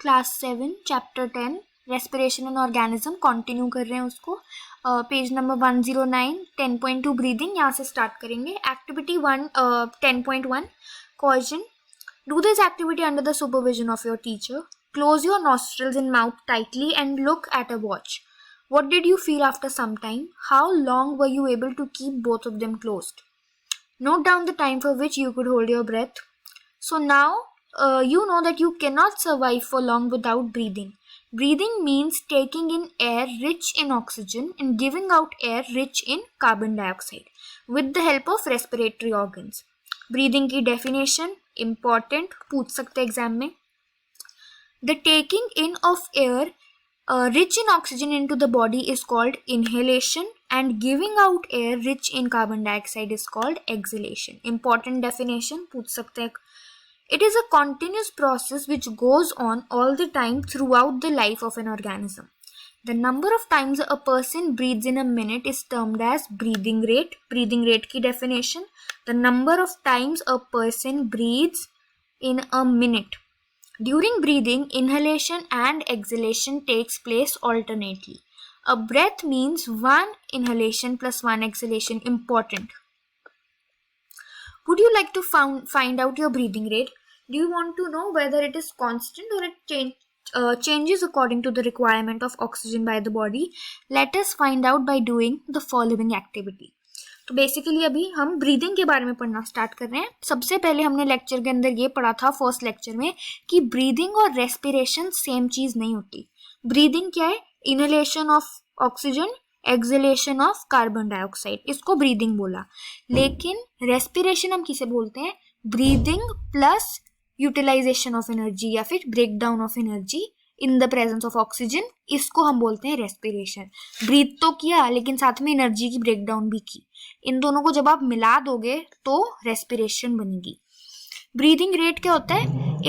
Class 7 chapter 10 respiration and organism continue कर रहे हैं उसको. पेज नंबर 109 10.2 ब्रीदिंग यहाँ से स्टार्ट करेंगे. Activity 1 10.1 question. Do this activity under the supervision of your teacher. Close your nostrils and mouth tightly and look at a watch. What did you feel after some time? How long were you able to keep both of them closed? Note down the time for which you could hold your breath. So now you know that you cannot survive for long without breathing. Breathing means taking in air rich in oxygen and giving out air rich in carbon dioxide with the help of respiratory organs. Breathing की definition important पूछ सकते exam में. The taking in of air rich in oxygen into the body is called inhalation and giving out air rich in carbon dioxide is called exhalation. Important definition पूछ सकते हैं. It is a continuous process which goes on all the time throughout the life of an organism. The number of times a person breathes in a minute is termed as breathing rate. Breathing rate की definition. The number of times a person breathes in a minute. During breathing, inhalation and exhalation takes place alternately. A breath means one inhalation plus one exhalation. Important. Would you like to find out your breathing rate? Do you want to know whether it is constant or it changes according to the requirement of oxygen by the body? Let us find out by doing the following activity. तो basically अभी हम breathing के बारे में पढ़ना start कर रहे हैं. सबसे पहले हमने लेक्चर के अंदर ये पढ़ा था फर्स्ट लेक्चर में कि ब्रीदिंग और रेस्पिरेशन सेम चीज नहीं होती. ब्रीदिंग क्या है? Inhalation of oxygen, exhalation of carbon dioxide, इसको ब्रीदिंग बोला. लेकिन रेस्पिरेशन हम किसे बोलते हैं? Breathing plus utilization of energy या फिर break down of energy in the presence of oxygen, इसको हम बोलते हैं रेस्पिरेशन. ब्रीथ तो किया लेकिन साथ में एनर्जी की ब्रेक डाउन भी की. इन दोनों को जब आप मिला दोगे तो रेस्पिरेशन बनेगी. ब्रीदिंग रेट क्या होता है?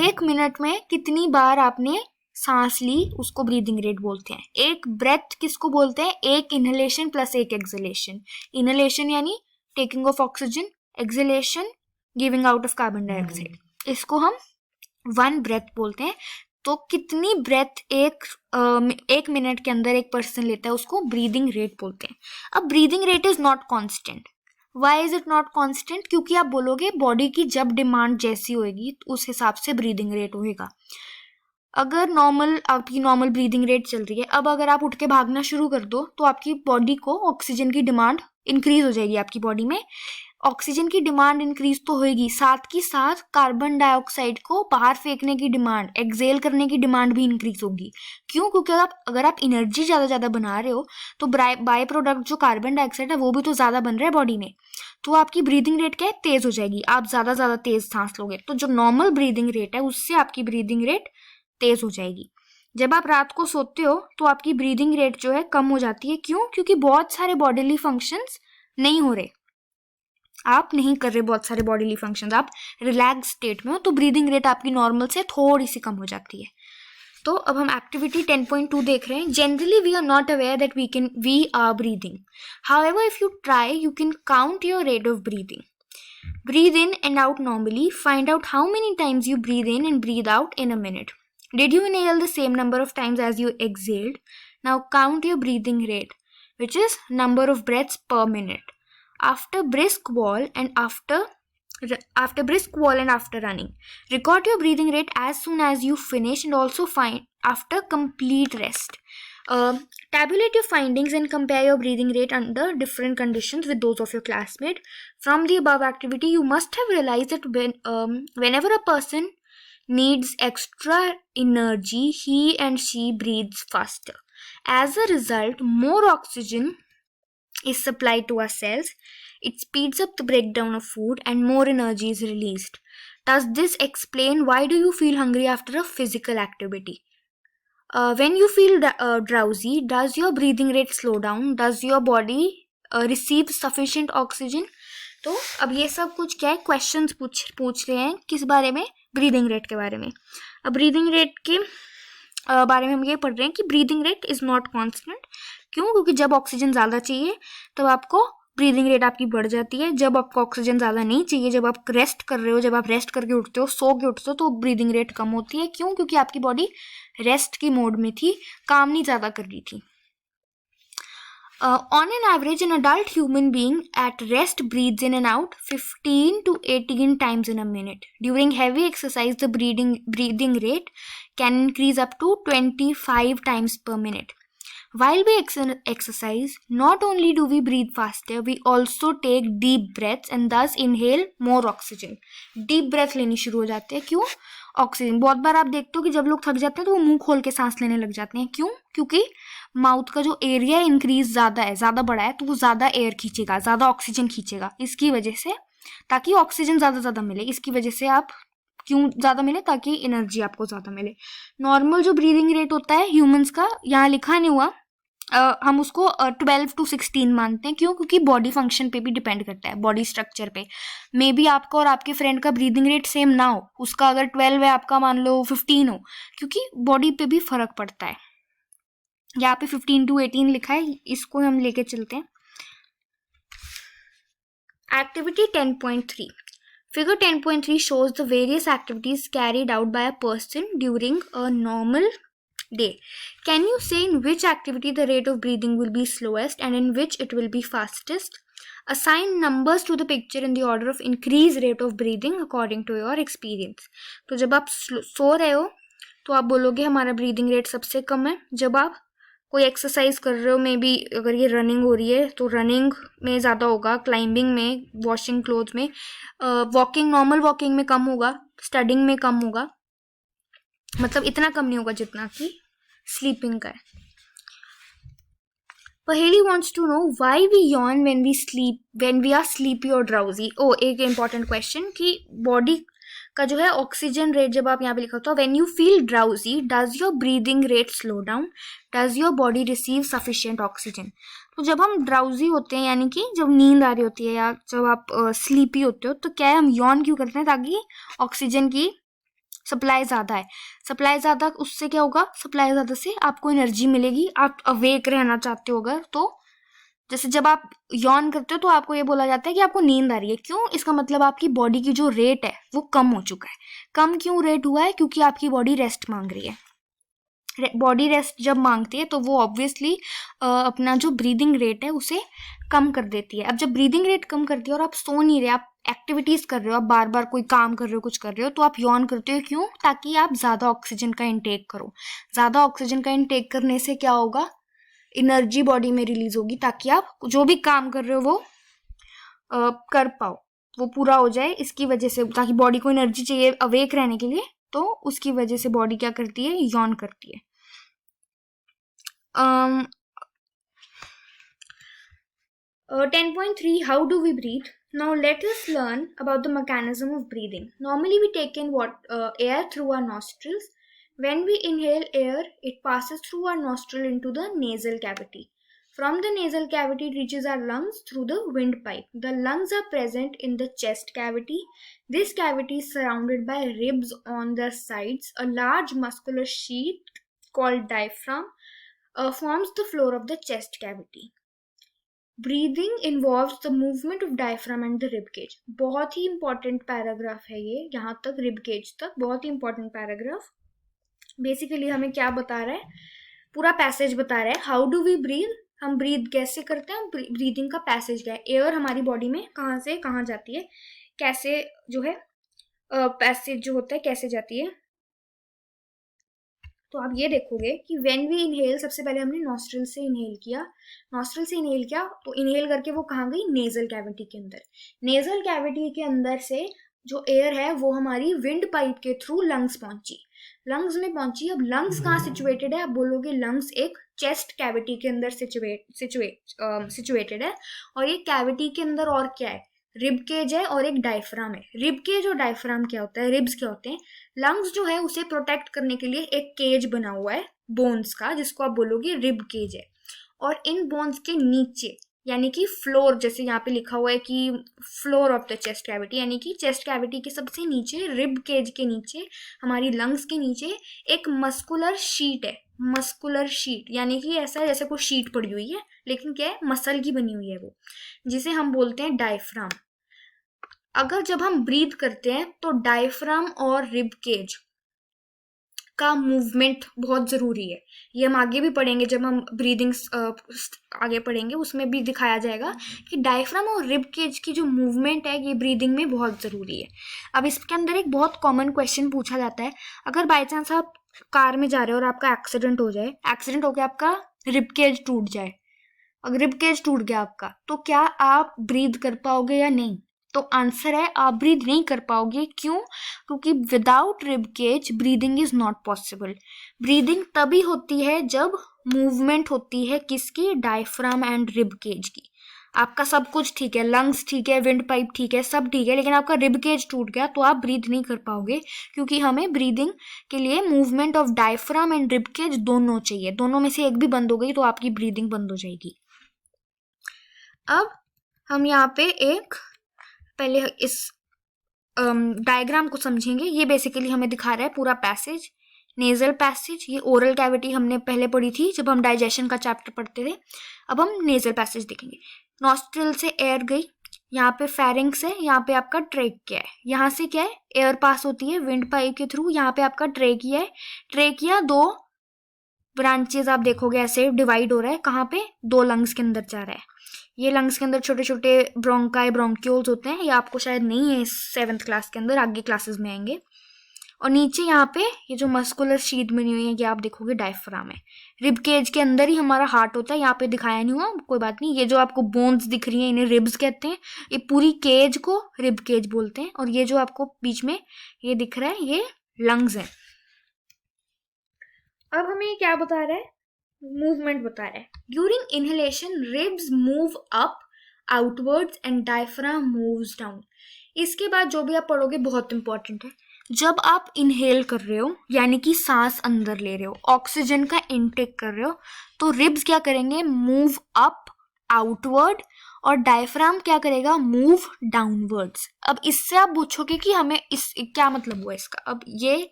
1 मिनट में कितनी बार आपने सांस ली उसको ब्रीदिंग रेट बोलते हैं. एक ब्रेथ किसको बोलते हैं? एक इनहेलेशन प्लस एक एक्सहेलेशन. इनहेलेशन यानी taking of oxygen, exhalation giving out of carbon dioxide, इसको हम 1 ब्रेथ बोलते हैं. तो कितनी ब्रेथ एक मिनट के अंदर एक पर्सन लेता है उसको ब्रीदिंग रेट बोलते हैं. अब breathing rate is not constant. Why is it not constant? क्योंकि आप बोलोगे बॉडी की जब डिमांड जैसी होगी उस हिसाब से ब्रीदिंग रेट होगा. अगर आपकी नॉर्मल ब्रीदिंग रेट चल रही है, अब अगर आप उठ के भागना शुरू कर दो तो आपकी बॉडी को ऑक्सीजन की डिमांड इंक्रीज हो जाएगी. आपकी बॉडी में ऑक्सीजन की डिमांड इंक्रीज तो होगी, साथ की साथ कार्बन डाइऑक्साइड को बाहर फेंकने की डिमांड, एक्सेल करने की डिमांड भी इंक्रीज होगी. क्यों? क्योंकि अगर आप एनर्जी ज़्यादा बना रहे हो तो बाय प्रोडक्ट जो कार्बन डाइऑक्साइड है वो भी तो ज़्यादा बन रहा है बॉडी में. तो आपकी ब्रीदिंग रेट क्या है? तेज़ हो जाएगी. आप ज़्यादा तेज़ सांस लोगे तो जो नॉर्मल ब्रीदिंग रेट है उससे आपकी ब्रीदिंग रेट तेज़ हो जाएगी. जब आप रात को सोते हो तो आपकी ब्रीदिंग रेट जो है कम हो जाती है. क्यों? क्योंकि बहुत सारे बॉडीली फंक्शंस नहीं हो रहे, आप नहीं कर रहे बहुत सारे बॉडीली फंक्शंस, आप रिलैक्स स्टेट में हो, तो ब्रीदिंग रेट आपकी नॉर्मल से थोड़ी सी कम हो जाती है. तो अब हम एक्टिविटी 10.2 देख रहे हैं. Generally we are not aware that we are breathing. However if you try you can count your rate of breathing. Breathe in and out normally. Find out how many times you breathe in and breathe out in a minute. Did you inhale the same number of times as you exhaled? Now count your breathing rate, which is number of breaths per minute. After brisk wall and after running. Record your breathing rate as soon as you finish and also find after complete rest. Tabulate your findings and compare your breathing rate under different conditions with those of your classmate. From the above activity, you must have realized that whenever a person needs extra energy, he and she breathes faster. As a result, more oxygen is supplied to our cells. It speeds up the breakdown of food and more energy is released. Does this explain why do you feel hungry after a physical activity? When you feel drowsy, does your breathing rate slow down? Does your body receive sufficient oxygen? तो अब ये सब कुछ क्या है? Questions पूछ रहे हैं किस बारे में? ब्रीदिंग रेट के बारे में. अब ब्रीदिंग रेट के बारे में हम ये पढ़ रहे हैं कि breathing rate is not constant. क्यों? क्योंकि जब ऑक्सीजन ज़्यादा चाहिए तब आपको ब्रीदिंग रेट आपकी बढ़ जाती है। जब आपको ऑक्सीजन ज़्यादा नहीं चाहिए, जब आप रेस्ट कर रहे हो, जब आप रेस्ट करके उठते हो, सो के उठते हो, तो ब्रीदिंग रेट कम होती है। क्यों? क्योंकि आपकी बॉडी रेस्ट की मोड में थी, काम नहीं ज़्यादा कर रही थी। On an average, an adult human being at rest breathes in and out 15 to 18 times in a minute. During heavy exercise, the breathing rate can increase up to 25 times per minute. While we exercise, not only do we breathe faster, we also take deep breaths and thus inhale more oxygen. Deep breath लेनी शुरू हो जाते हैं। क्यों? Oxygen. बहुत बार आप देखते हो कि जब लोग थक जाते हैं तो वो मुंह खोल के सांस लेने लग जाते हैं। क्यों? क्योंकि माउथ का जो एरिया इंक्रीज ज़्यादा है, ज़्यादा बड़ा है, तो वो ज़्यादा एयर खींचेगा, ज़्यादा ऑक्सीजन खींचेगा। इसकी वजह से, ताकि ऑक्सीजन ज़्यादा मिले, इसकी वजह से आप क्यों ज़्यादा मिले? ताकि एनर्जी आपको ज़्यादा मिले। नॉर्मल जो ब्रीदिंग रेट होता है ह्यूमंस का, यहाँ लिखा नहीं हुआ, हम उसको 12 to 16 मानते हैं। क्यों? क्योंकि बॉडी फंक्शन पे भी डिपेंड करता है, बॉडी स्ट्रक्चर पे। मे बी आपका और आपके फ्रेंड का ब्रीदिंग रेट सेम ना हो, उसका अगर 12 है, आपका मान लो 15 हो, क्योंकि बॉडी पे भी फर्क पड़ता है। यहाँ पे 15 to 18 लिखा है, इसको हम लेके चलते हैं। Activity 10.3. Figure 10.3 shows the various activities carried out by a person during a normal day. Can you say in which activity the rate of breathing will be slowest and in which it will be fastest? Assign numbers to the picture in the order of increased rate of breathing according to your experience. तो जब आप सो रहे हो तो आप बोलोगे हमारा breathing rate सबसे कम है। जब आप कोई एक्सरसाइज कर रहे हो, मे बी अगर ये रनिंग हो रही है तो रनिंग में ज़्यादा होगा, क्लाइंबिंग में, वॉशिंग क्लोथ में, वॉकिंग, नॉर्मल वॉकिंग में कम होगा, स्टडिंग में कम होगा, मतलब इतना कम नहीं होगा जितना कि स्लीपिंग का है। पहेली wants to know why we yawn when we are sleepy or drowsy. एक important question कि बॉडी का जो है ऑक्सीजन रेट, जब आप यहाँ पे लिखा होता है when you feel drowsy does your breathing rate slow down, does your body receive sufficient oxygen. तो जब हम ड्राउजी होते हैं, यानी कि जब नींद आ रही होती है या जब आप स्लीपी होते हो, तो क्या है, हम यॉन क्यों करते हैं? ताकि ऑक्सीजन की सप्लाई ज़्यादा है। सप्लाई ज़्यादा, उससे क्या होगा? सप्लाई ज़्यादा से आपको एनर्जी मिलेगी, आप अवेक रहना चाहते हो अगर, तो जैसे जब आप यॉन करते हो तो आपको ये बोला जाता है कि आपको नींद आ रही है। क्यों? इसका मतलब आपकी बॉडी की जो रेट है वो कम हो चुका है। कम क्यों रेट हुआ है? क्योंकि आपकी बॉडी रेस्ट मांग रही है। बॉडी रेस्ट जब मांगती है तो वो ऑब्वियसली अपना जो ब्रीदिंग रेट है उसे कम कर देती है। अब जब ब्रीदिंग रेट कम करती है और आप सो नहीं रहे, आप एक्टिविटीज़ कर रहे हो, आप बार बार कोई काम कर रहे हो, कुछ कर रहे हो, तो आप यॉन करते हो। क्यों? ताकि आप ज़्यादा ऑक्सीजन का इंटेक करो। ज़्यादा ऑक्सीजन का इंटेक करने से क्या होगा? एनर्जी बॉडी में रिलीज होगी, ताकि आप जो भी काम कर रहे हो वो कर पाओ, वो पूरा हो जाए। इसकी वजह से, ताकि बॉडी को एनर्जी चाहिए अवेक रहने के लिए, तो उसकी वजह से बॉडी क्या करती है? यॉन करती है। 10.3 How do we breathe? Now let us learn about the mechanism of breathing. Normally we take in air through our nostrils. When we inhale air, it passes through our nostril into the nasal cavity. From the nasal cavity, it reaches our lungs through the windpipe. The lungs are present in the chest cavity. This cavity is surrounded by ribs on the sides. A large muscular sheath called diaphragm forms the floor of the chest cavity. Breathing involves the movement of diaphragm and the rib cage. बहुत ही important paragraph है ये, यहाँ तक rib cage तक बहुत ही important paragraph. Basically हमें क्या बता रहा है? पूरा पैसेज बता रहा है। How do we breathe? हम ब्रीथ कैसे करते हैं? ब्रीदिंग का पैसेज क्या है? एयर हमारी बॉडी में कहाँ से कहाँ जाती है, कैसे जो है पैसेज जो होता है कैसे जाती है। तो आप ये देखोगे कि व्हेन वी इनहेल, सबसे पहले हमने नॉस्ट्रल से इनहेल किया, तो इनहेल करके वो कहाँ गई? नेजल कैविटी के अंदर। नेजल कैविटी के अंदर से जो एयर है वो हमारी विंड पाइप के थ्रू लंग्स पहुंची, लंग्स में पहुंची। अब लंग्स कहाँ सिचुएटेड है? आप बोलोगे लंग्स एक चेस्ट कैविटी के अंदर सिचुएटेड है। और ये कैविटी के अंदर और क्या है? रिब केज है और एक डायफ्राम है। रिब केज और डायफ्राम क्या होता है? रिब्स क्या होते हैं? लंग्स जो है उसे प्रोटेक्ट करने के लिए एक केज बना हुआ है बोन्स का, जिसको आप बोलोगे रिब केज है। और इन बोन्स के नीचे, यानी कि फ्लोर, जैसे यहाँ पे लिखा हुआ है कि floor of the chest cavity, यानी कि चेस्ट कैविटी के सबसे नीचे, रिब केज के नीचे, हमारी लंग्स के नीचे एक मस्कुलर शीट है। मस्कुलर शीट यानी कि ऐसा जैसे कोई शीट पड़ी हुई है, लेकिन क्या है, मसल की बनी हुई है वो, जिसे हम बोलते हैं डायफ्राम। अगर जब हम ब्रीथ करते हैं तो डायफ्राम और रिब केज का मूवमेंट बहुत जरूरी है। ये हम आगे भी पढ़ेंगे, जब हम ब्रीदिंग आगे पढ़ेंगे उसमें भी दिखाया जाएगा कि डायफ्राम और रिब केज की जो मूवमेंट है ये ब्रीदिंग में बहुत जरूरी है। अब इसके अंदर एक बहुत कॉमन क्वेश्चन पूछा जाता है, अगर बाई चांस आप कार में जा रहे हो और आपका एक्सीडेंट हो जाए, एक्सीडेंट होकर आपका रिब केज टूट जाए, अगर रिब केज टूट गया आपका, तो क्या आप ब्रीद कर पाओगे या नहीं? तो आंसर है आप ब्रीद नहीं कर पाओगे। क्यों? क्योंकि without rib cage breathing is not possible. Breathing तभी होती है जब मूवमेंट होती है किसकी? डायफ्राम एंड रिब केज की। आपका सब कुछ ठीक है, लंग्स ठीक है, विंड पाइप ठीक है, सब ठीक है, लेकिन आपका रिब केज टूट गया तो आप ब्रीथ नहीं कर पाओगे, क्योंकि हमें ब्रीदिंग के लिए movement of diaphragm and rib cage दोनों चाहिए। दोनों में से एक भी बंद हो गई तो आपकी ब्रीदिंग बंद हो जाएगी। अब हम यहाँ पे एक पहले इस डायग्राम को समझेंगे। ये बेसिकली हमें दिखा रहा है पूरा पैसेज, नेजल पैसेज। ये ओरल कैविटी हमने पहले पढ़ी थी जब हम डाइजेशन का चैप्टर पढ़ते थे। अब हम नेजल पैसेज देखेंगे। नॉस्ट्रिल से एयर गई, यहाँ पे फेरिंग्स है, यहाँ पे आपका ट्रेकिया है। यहाँ से क्या है? एयर पास होती है विंड पाइप के थ्रू। यहाँ पे आपका ट्रेकिया है। ट्रेकिया दो ब्रांचेस आप देखोगे ऐसे डिवाइड हो रहा है। कहाँ पे? दो लंग्स के अंदर जा रहा है। ये लंग्स के अंदर छोटे छोटे ब्रोंकाई ब्रोंक्यूल्स होते हैं। ये आपको शायद नहीं है 7th क्लास के अंदर, आगे क्लासेस में आएंगे। और नीचे यहाँ पे ये जो मस्कुलर शीट बनी हुई है ये आप देखोगे डायफ्राम है। रिब केज के अंदर ही हमारा हार्ट होता है। यहाँ पे दिखाया नहीं हुआ, कोई बात नहीं। ये जो आपको बोन्स दिख रही हैं इन्हें रिब्स कहते हैं। ये पूरी केज को रिब केज बोलते हैं। और ये जो आपको बीच में ये दिख रहा है ये लंग्स है। अब हमें क्या बता रहा है? मूवमेंट बता रहा है। During inhalation ribs move up outwards and diaphragm moves down. इसके बाद जो भी आप पढ़ोगे बहुत इंपॉर्टेंट है। जब आप इनहेल कर रहे हो यानी कि सांस अंदर ले रहे हो, ऑक्सीजन का इनटेक कर रहे हो, तो रिब्स क्या करेंगे? मूव अप आउटवर्ड, और डायफ्राम क्या करेगा? Move downwards. अब इससे आप पूछोगे कि हमें इस क्या मतलब हुआ इसका। अब ये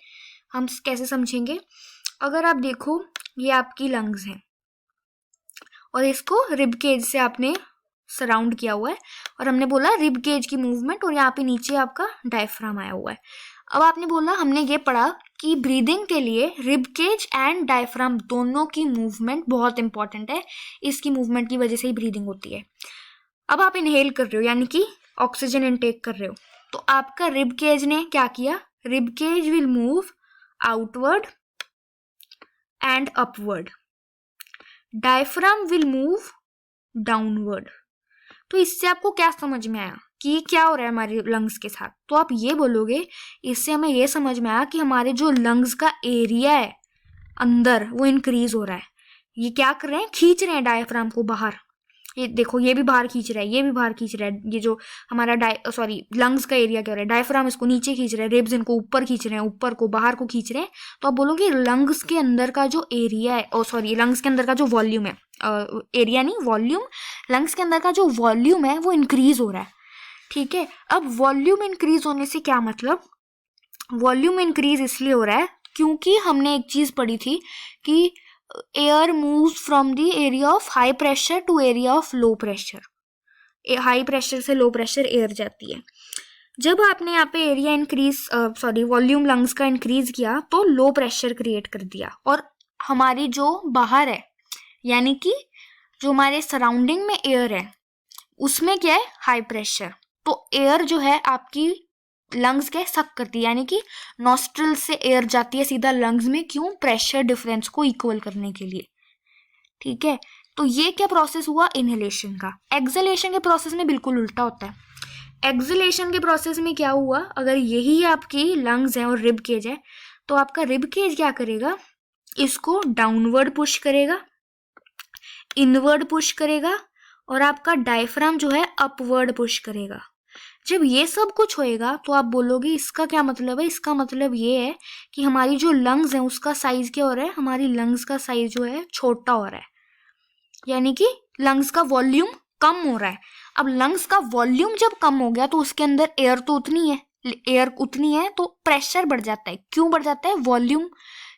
हम कैसे समझेंगे? अगर आप देखो ये आपकी लंग्स हैं और इसको रिब केज से आपने सराउंड किया हुआ है, और हमने बोला रिब केज की मूवमेंट, और यहाँ पे नीचे आपका डायफ्राम आया हुआ है। अब आपने बोला, हमने ये पढ़ा कि ब्रीदिंग के लिए रिब केज एंड डायफ्राम दोनों की मूवमेंट बहुत इंपॉर्टेंट है। इसकी मूवमेंट की वजह से ही ब्रीदिंग होती है। अब आप इनहेल कर रहे हो यानी कि ऑक्सीजन इनटेक कर रहे हो, तो आपका रिब केज ने क्या किया? Rib cage will move outward and upward, diaphragm will move downward. तो इससे आपको क्या समझ में आया कि ये क्या हो रहा है हमारे लंग्स के साथ? तो आप ये बोलोगे, इससे हमें ये समझ में आया कि हमारे जो लंग्स का एरिया है अंदर वो इंक्रीज हो रहा है। ये क्या कर रहे हैं? खींच रहे हैं डायफ्राम को बाहर। ये देखो, ये भी बाहर खींच रहा है, ये भी बाहर खींच रहा है। ये जो हमारा लंग्स का एरिया क्या हो रहा है? डायफ्राम इसको नीचे खींच रहा है, रिब्स इनको ऊपर खींच रहे हैं, ऊपर को बाहर को खींच रहे हैं। तो आप बोलोगे लंग्स के अंदर का जो एरिया है, लंग्स के अंदर का जो वॉल्यूम है, एरिया नहीं वॉल्यूम, लंग्स के अंदर का जो वॉल्यूम है वो इंक्रीज हो रहा है। ठीक है। अब वॉल्यूम इंक्रीज होने से क्या मतलब? वॉल्यूम इंक्रीज इसलिए हो रहा है क्योंकि हमने एक चीज पढ़ी थी कि air moves from the area of high pressure to area of low pressure. High pressure से लो प्रेशर एयर जाती है। जब आपने यहाँ पे एरिया वॉल्यूम लंग्स का इंक्रीज किया तो लो प्रेशर क्रिएट कर दिया, और हमारी जो बाहर है यानी कि जो हमारे सराउंडिंग में एयर है उसमें क्या है? High pressure. तो एयर जो है आपकी लंग्स के सक करती है, यानी कि नॉस्ट्रल से एयर जाती है सीधा लंग्स में। क्यों? प्रेशर डिफरेंस को इक्वल करने के लिए। ठीक है। तो ये क्या प्रोसेस हुआ? इनहेलेशन का। एक्सहेलेशन के प्रोसेस में बिल्कुल उल्टा होता है। एक्सहेलेशन के प्रोसेस में क्या हुआ? अगर यही आपकी लंग्स है और रिब केज है, तो आपका रिब केज क्या करेगा? इसको डाउनवर्ड पुश करेगा, इनवर्ड पुश करेगा, और आपका डायफ्राम जो है अपवर्ड पुश करेगा। जब ये सब कुछ होएगा तो आप बोलोगे इसका क्या मतलब है? इसका मतलब ये है कि हमारी जो लंग्स है उसका साइज क्या हो रहा है? हमारी लंग्स का साइज जो है छोटा हो रहा है, यानी कि लंग्स का वॉल्यूम कम हो रहा है। अब लंग्स का वॉल्यूम जब कम हो गया तो उसके अंदर एयर तो उतनी है, तो प्रेशर बढ़ जाता है। क्यों बढ़ जाता है? वॉल्यूम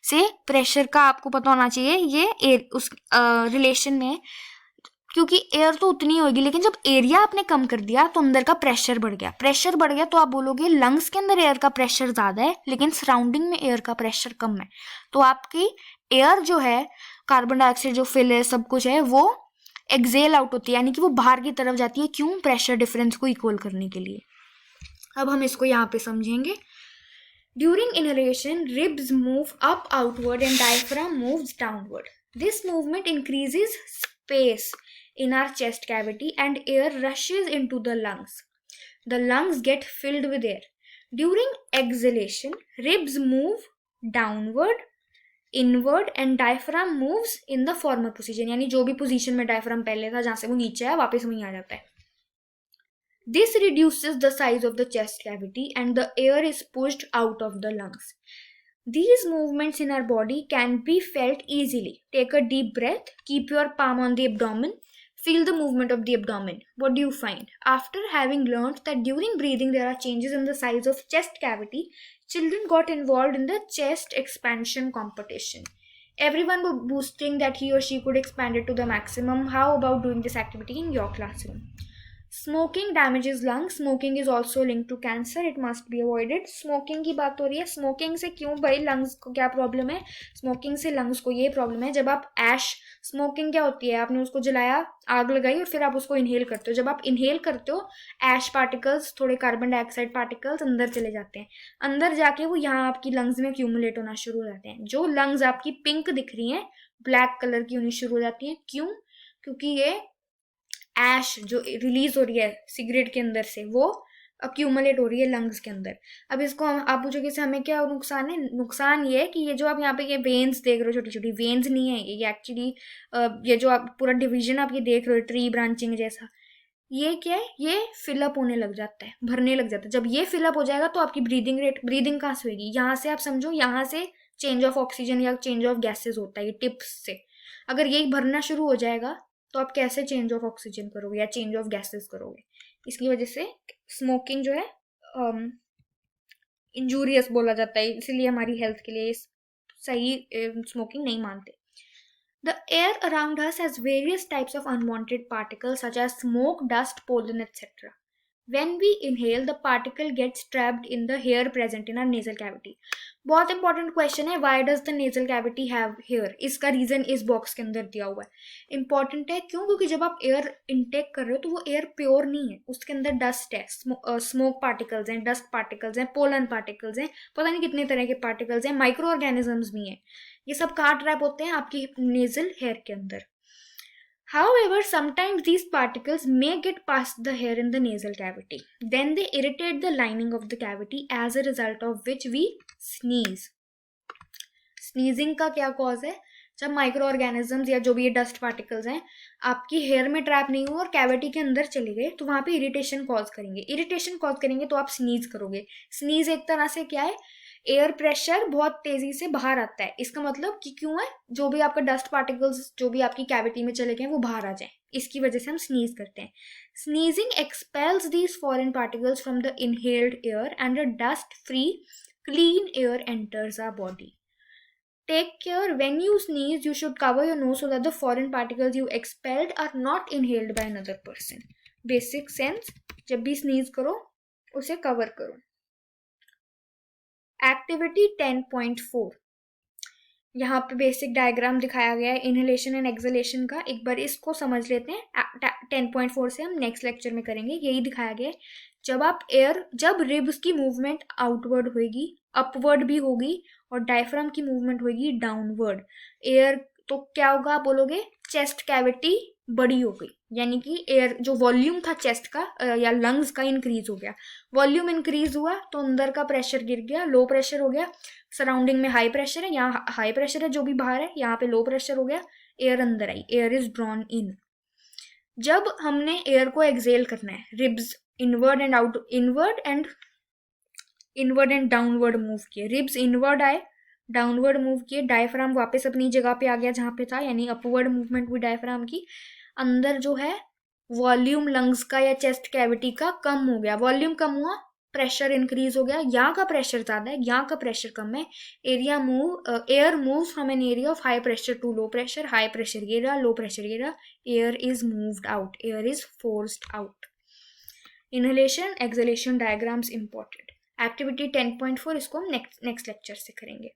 से प्रेशर का आपको पता होना चाहिए। ये उस रिलेशन में क्योंकि एयर तो उतनी होगी, लेकिन जब एरिया आपने कम कर दिया तो अंदर का प्रेशर बढ़ गया। प्रेशर बढ़ गया तो आप बोलोगे लंग्स के अंदर एयर का प्रेशर ज़्यादा है लेकिन सराउंडिंग में एयर का प्रेशर कम है। तो आपकी एयर जो है, कार्बन डाइऑक्साइड जो फिल है, सब कुछ है, वो एक्सेल आउट होती है, यानी कि वो बाहर की तरफ जाती है। क्यों? प्रेशर डिफरेंस को इक्वल करने के लिए। अब हम इसको यहाँ पे समझेंगे। During inhalation ribs move up outward and diaphragm moves downward. This movement increases space in our chest cavity and air rushes into the lungs. The lungs get filled with air. During exhalation, ribs move downward, inward and diaphragm moves in the former position. यानी जो भी position में diaphragm पहले था, जहाँ से वो नीचे है, वापस वहीं आ जाता है। This reduces the size of the chest cavity and the air is pushed out of the lungs. These movements in our body can be felt easily. Take a deep breath, keep your palm on the abdomen, feel the movement of the abdomen. What do you find? After having learned that during breathing there are changes in the size of chest cavity, children got involved in the chest expansion competition. Everyone was boosting that he or she could expand it to the maximum. How about doing this activity in your classroom? Smoking damages lungs. Smoking is also link to cancer. It must be avoided. Smoking की बात हो रही है. Smoking से क्यों भाई lungs को क्या प्रॉब्लम है? स्मोकिंग से लंग्स को ये प्रॉब्लम है, जब आप ऐश, स्मोकिंग क्या होती है, आपने उसको जलाया, आग लगाई और फिर आप उसको इनहेल करते हो. जब आप इनहेल करते हो, ऐश पार्टिकल्स, थोड़े कार्बन डाइऑक्साइड पार्टिकल्स अंदर चले जाते हैं. अंदर जाके वो यहाँ आपकी लंग्स में एक्यूमुलेट होना शुरू हो जाते हैं. जो लंग्स आपकी पिंक दिख रही हैं, ब्लैक कलर की होनी शुरू हो जाती हैं. क्यों? क्योंकि ये ऐश जो रिलीज हो रही है सिगरेट के अंदर से, वो अक्यूमुलेट हो रही है लंग्स के अंदर. अब इसको आप पूछोगे से हमें क्या नुकसान है? नुकसान ये है कि ये जो आप यहाँ पे ये वेन्स देख रहे हो, छोटी छोटी वेन्स नहीं है ये एक्चुअली, ये जो आप पूरा डिवीजन आप ये देख रहे हो ट्री ब्रांचिंग जैसा, ये क्या है? ये फिलअप होने लग जाता है, भरने लग जाता है. जब ये फिलअप हो जाएगा तो आपकी ब्रीदिंग कहाँ से होगी? यहाँ से आप समझो, यहाँ से चेंज ऑफ ऑक्सीजन या चेंज ऑफ गैसेज होता है ये टिप्स से. अगर ये भरना शुरू हो जाएगा तो आप कैसे चेंज ऑफ ऑक्सीजन करोगे या चेंज ऑफ गैसेस करोगे? इसकी वजह से स्मोकिंग जो है इंजूरियस बोला जाता है, इसलिए हमारी हेल्थ के लिए सही स्मोकिंग नहीं मानते. The air around us has various types of unwanted particles such as smoke, dust, pollen, etc. When we inhale, the particle gets trapped in the hair present in our nasal cavity. बहुत important question है, why does the nasal cavity have hair? इसका reason इस box के अंदर दिया हुआ है. Important है क्यों? क्योंकि जब आप एयर इनटेक कर रहे हो तो वो एयर प्योर नहीं है, उसके अंदर डस्ट है, स्मोक पार्टिकल्स हैं, डस्ट पार्टिकल्स हैं, पोलन पार्टिकल्स हैं, पता नहीं कितने तरह के पार्टिकल्स हैं, माइक्रो ऑर्गेनिजम्स भी हैं. ये सब कहाँ ट्रैप होते हैं? आपकी नेजल हेयर के अंदर. However, sometimes these particles may get past the hair in the nasal cavity. Then they irritate the lining of the cavity, as a result of which we sneeze. Sneezing का क्या cause है? जब micro organisms या जो भी ये dust particles हैं आपकी हेयर में ट्रैप नहीं हुए और कैविटी के अंदर चले गए, तो वहाँ पे इरिटेशन कॉज करेंगे. इरिटेशन कॉज करेंगे तो आप स्नीज करोगे. स्नीज एक तरह से क्या है? एयर प्रेशर बहुत तेजी से बाहर आता है. इसका मतलब कि क्यों है? जो भी आपका डस्ट पार्टिकल्स जो भी आपकी कैविटी में चले गए वो बाहर आ जाएं, इसकी वजह से हम स्नीज करते हैं. Sneezing expels these foreign particles from the inhaled air and a dust free clean air enters our body. Take care when you sneeze, you should cover your nose so that the foreign particles you expelled are not inhaled by another person. Basic sense, जब भी sneeze करो उसे cover करो. Activity 10.4, यहाँ पे basic diagram दिखाया गया है इनहेलेशन एंड एक्सहेलेशन का. एक बार इसको समझ लेते हैं. 10.4 से हम नेक्स्ट लेक्चर में करेंगे. यही दिखाया गया है, जब रिब्स की मूवमेंट आउटवर्ड होगी, अपवर्ड भी होगी, और डायफ्राम की मूवमेंट होगी डाउनवर्ड, एयर तो क्या होगा? आप बोलोगे चेस्ट कैविटी बड़ी हो गई, यानी कि एयर जो वॉल्यूम था चेस्ट का या लंग्स का इंक्रीज हो गया. वॉल्यूम इंक्रीज हुआ तो अंदर का प्रेशर गिर गया, लो प्रेशर हो गया. सराउंडिंग में हाई प्रेशर है, यहाँ हाई प्रेशर है जो भी बाहर है, यहाँ पे लो प्रेशर हो गया, एयर अंदर आई, एयर इज ड्रॉन इन. जब हमने एयर को एक्सेल करना है, ribs inward and downward move किए, रिब्स इनवर्ड आए, डाउनवर्ड मूव किए, डायफ्राम वापस अपनी जगह पे आ गया जहाँ पे था, यानी अपवर्ड मूवमेंट हुई डायफ्राम की. अंदर जो है वॉल्यूम लंग्स का या चेस्ट कैविटी का कम हो गया. वॉल्यूम कम हुआ प्रेशर इंक्रीज हो गया, यहाँ का प्रेशर ज़्यादा है, यहाँ का प्रेशर कम है, air moves from an area of high pressure to low pressure, high pressure ये रहा, लो प्रेशर ये रहा, air is moved out, air is forced out. Inhalation exhalation diagrams important. Activity 10.4 इसको हम नेक्स्ट लेक्चर से करेंगे।